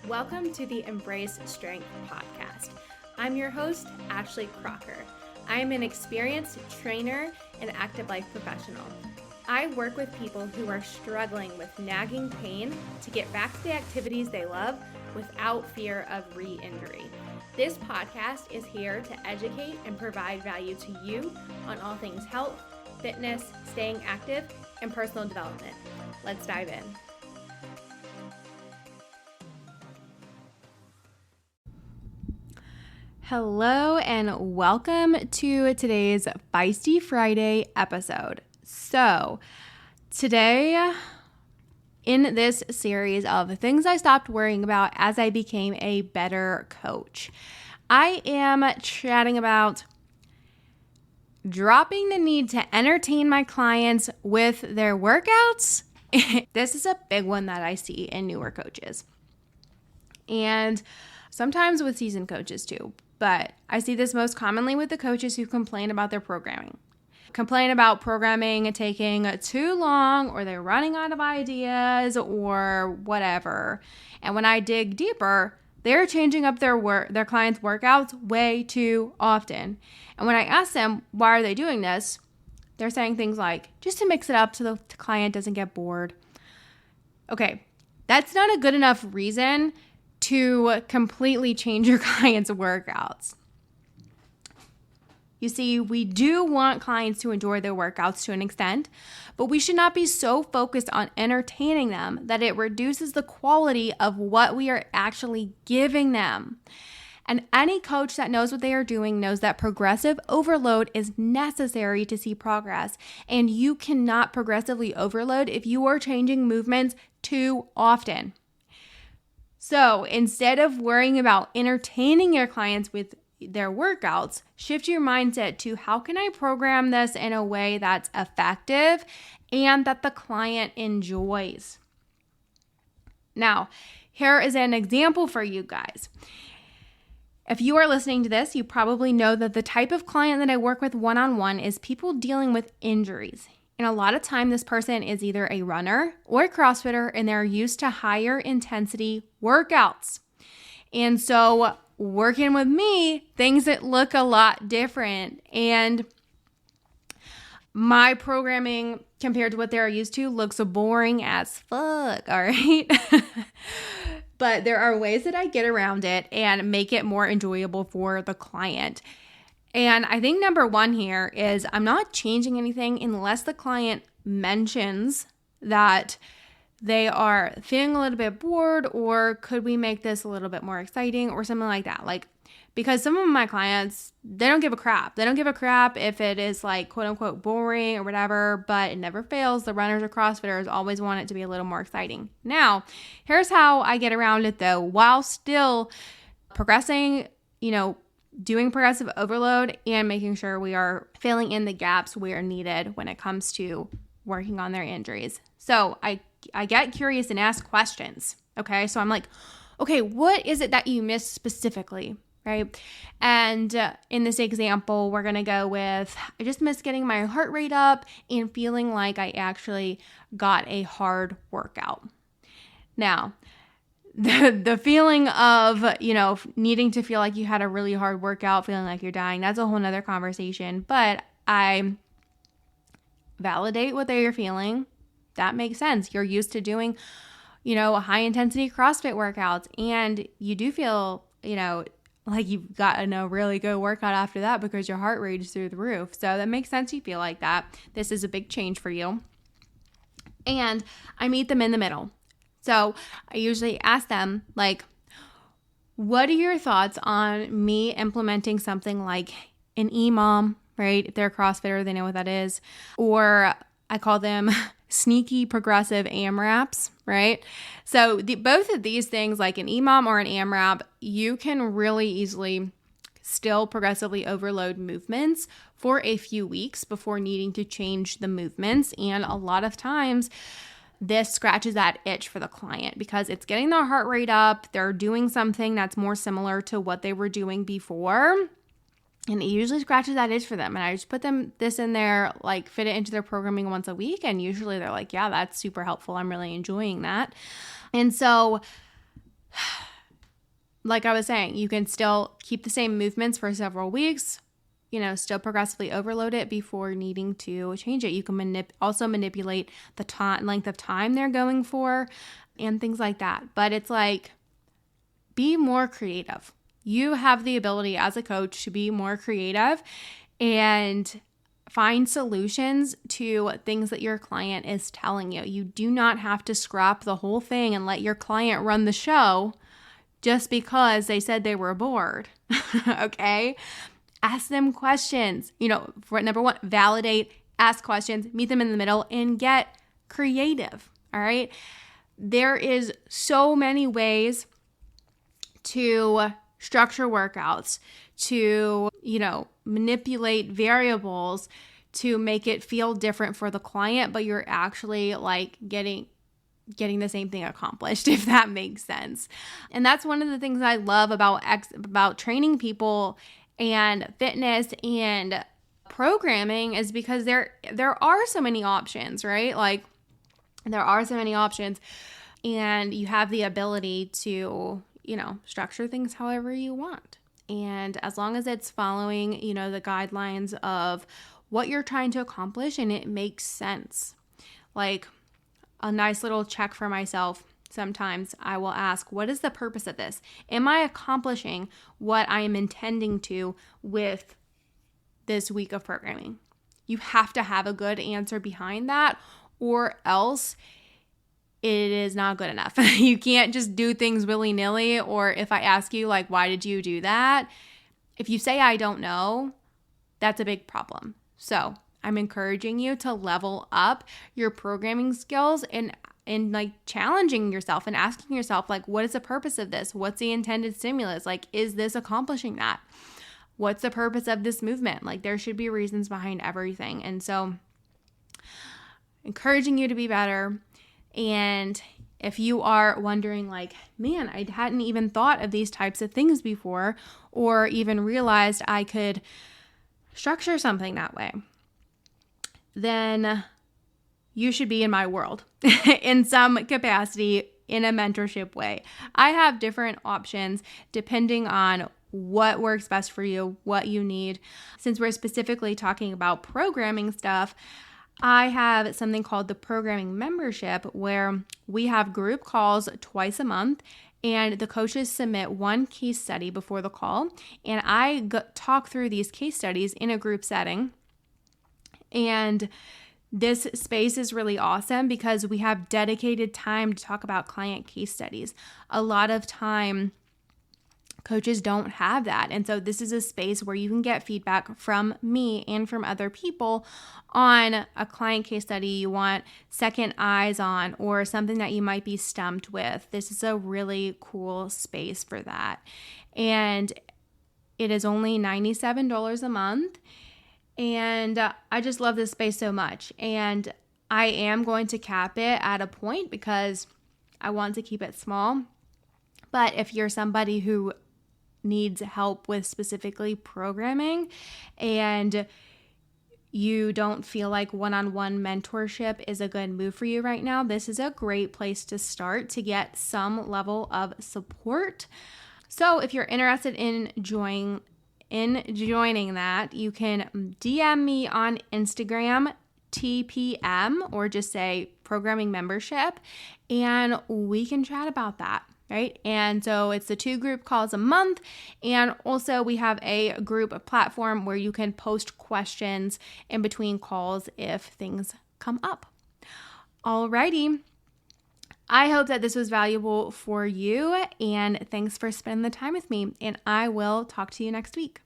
Welcome to the Embrace Strength podcast. I'm your host, Ashley Crocker. I am an experienced trainer and active life professional. I work with people who are struggling with nagging pain to get back to the activities they love without fear of re-injury. This podcast is here to educate and provide value to you on all things health, fitness, staying active, and personal development. Let's dive in. Hello and welcome to today's Feisty Friday episode. So today in this series of things I stopped worrying about as I became a better coach, I am chatting about dropping the need to entertain my clients with their workouts. This is a big one that I see in newer coaches and sometimes with seasoned coaches too. But I see this most commonly with the coaches who complain about their programming. Complain about programming taking too long, or they're running out of ideas or whatever. And when I dig deeper, they're changing up their clients' workouts way too often. And when I ask them, why are they doing this? They're saying things like, just to mix it up so the client doesn't get bored. Okay, that's not a good enough reason to completely change your clients' workouts. You see, we do want clients to enjoy their workouts to an extent, but we should not be so focused on entertaining them that it reduces the quality of what we are actually giving them. And any coach that knows what they are doing knows that progressive overload is necessary to see progress. And you cannot progressively overload if you are changing movements too often. So instead of worrying about entertaining your clients with their workouts, shift your mindset to how can I program this in a way that's effective and that the client enjoys. Now, here is an example for you guys. If you are listening to this, you probably know that the type of client that I work with one-on-one is people dealing with injuries. And a lot of time, this person is either a runner or a CrossFitter, and they're used to higher intensity workouts. And so working with me, things that look a lot different. And my programming compared to what they're used to looks boring as fuck, all right? But there are ways that I get around it and make it more enjoyable for the client. And I think number one here is I'm not changing anything unless the client mentions that they are feeling a little bit bored, or could we make this a little bit more exciting or something like that. Like, because some of my clients, they don't give a crap. They don't give a crap if it is like quote unquote boring or whatever, but it never fails. The runners or CrossFitters always want it to be a little more exciting. Now, here's how I get around it though, while still progressing, doing progressive overload and making sure we are filling in the gaps where needed when it comes to working on their injuries. So I get curious and ask questions. Okay. So I'm like, okay, what is it that you missed specifically? Right. And in this example, we're going to go with, I just missed getting my heart rate up and feeling like I actually got a hard workout. Now, the feeling of, needing to feel like you had a really hard workout, feeling like you're dying, that's a whole nother conversation. But I validate what they're feeling. That makes sense. You're used to doing, high intensity CrossFit workouts, and you do feel, like you've gotten a really good workout after that because your heart rate is through the roof. So that makes sense you feel like that. This is a big change for you. And I meet them in the middle. So I usually ask them, like, what are your thoughts on me implementing something like an EMOM, right? If they're a CrossFitter, they know what that is. Or I call them sneaky progressive AMRAPs, right? So both of these things, like an EMOM or an AMRAP, you can really easily still progressively overload movements for a few weeks before needing to change the movements. And a lot of times, this scratches that itch for the client because it's getting their heart rate up. They're doing something that's more similar to what they were doing before. And it usually scratches that itch for them. And I just put this in there, like fit it into their programming once a week. And usually they're like, yeah, that's super helpful. I'm really enjoying that. And so like I was saying, you can still keep the same movements for several weeks, still progressively overload it before needing to change it. You can also manipulate the length of time they're going for and things like that. But it's like, be more creative. You have the ability as a coach to be more creative and find solutions to things that your client is telling you. You do not have to scrap the whole thing and let your client run the show just because they said they were bored. Okay? Ask them questions. For number one, validate, ask questions, meet them in the middle, and get creative. All right? There is so many ways to structure workouts, to, manipulate variables to make it feel different for the client, but you're actually like getting the same thing accomplished, if that makes sense. And that's one of the things I love about training people and fitness and programming, is because there are so many options, right? Like, there are so many options, and you have the ability to, structure things however you want. And as long as it's following, the guidelines of what you're trying to accomplish and it makes sense. Like, a nice little check for myself. Sometimes I will ask, what is the purpose of this? Am I accomplishing what I am intending to with this week of programming? You have to have a good answer behind that, or else it is not good enough. You can't just do things willy-nilly. Or if I ask you, like, why did you do that? If you say, I don't know, that's a big problem. So I'm encouraging you to level up your programming skills and like challenging yourself and asking yourself, like, what is the purpose of this? What's the intended stimulus? Like, is this accomplishing that? What's the purpose of this movement? Like, there should be reasons behind everything. And so encouraging you to be better. And if you are wondering, like, man, I hadn't even thought of these types of things before, or even realized I could structure something that way, then you should be in my world in some capacity, in a mentorship way. I have different options depending on what works best for you, what you need. Since we're specifically talking about programming stuff, I have something called the programming membership, where we have group calls twice a month, and the coaches submit one case study before the call, and I talk through these case studies in a group setting. And this space is really awesome because we have dedicated time to talk about client case studies. A lot of time, coaches don't have that. And so this is a space where you can get feedback from me and from other people on a client case study you want second eyes on, or something that you might be stumped with. This is a really cool space for that. And it is only $97 a month. And I just love this space so much. And I am going to cap it at a point because I want to keep it small. But if you're somebody who needs help with specifically programming and you don't feel like one-on-one mentorship is a good move for you right now, this is a great place to start to get some level of support. So if you're interested in joining that, you can DM me on Instagram, TPM, or just say programming membership, and we can chat about that. Right? And so it's the 2 group calls a month. And also we have a group platform where you can post questions in between calls if things come up. Alrighty. I hope that this was valuable for you, and thanks for spending the time with me, and I will talk to you next week.